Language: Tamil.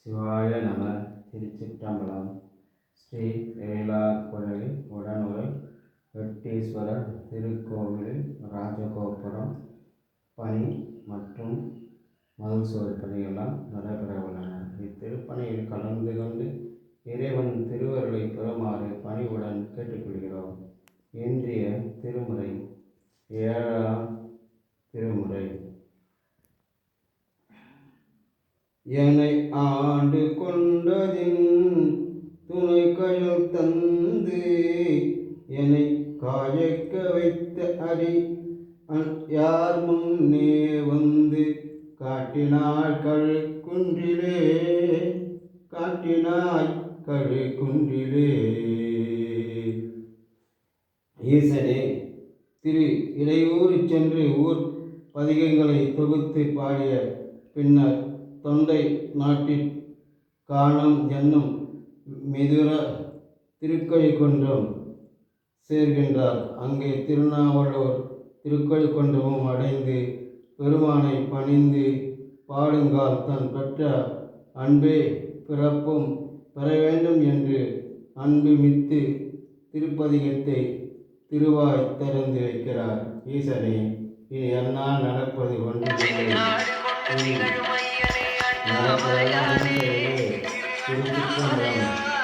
சிவாய நம. திருச்சிற்றம்பலம். ஸ்ரீ வேளாக்குழலி உடனுரை வெட்டீஸ்வரர் திருக்கோவிலில் ராஜகோபுரம் பணி மற்றும் மதுசோர் பணியெல்லாம் நடைபெற உள்ளன. இத்திருப்பணியில் கலந்து கொண்டு இறைவன் திருவருளை பெறுமாறு பணிவுடன் கேட்டுக்கொள்கிறோம். இன்றைய திருமுறை 7ஆம் திருமுறை. என்னை ஆண்டு கொண்டதின் துணை கயல் தந்து என்னை காயக்க வைத்த அடி யார் முன்னே வந்து காட்டினாய் கழுக்குன்றிலே ஈசனே, திரு இடையூறு சென்று ஊர் பதிகங்களை தொகுத்து பாடிய பின்னர் தொண்டை நாட்டில் காணம் என்னும் மிதுர திருக்கழிக்குன்றம் சேர்கின்றார். அங்கே திருநாவலூர் திருக்கழிக்குன்றமும் அடைந்து பெருமானை பணிந்து பாடுங்கால் தன் பெற்ற அன்பே பிறப்பும் பெற வேண்டும் என்று அன்பு மித்து திருப்பதிகத்தை திருவாய் திறந்து வைக்கிறார். ஈசனே, இனி என்னால் நடப்பது ஒன்றுமில்லை. திருச்சிற்றம்பலம்.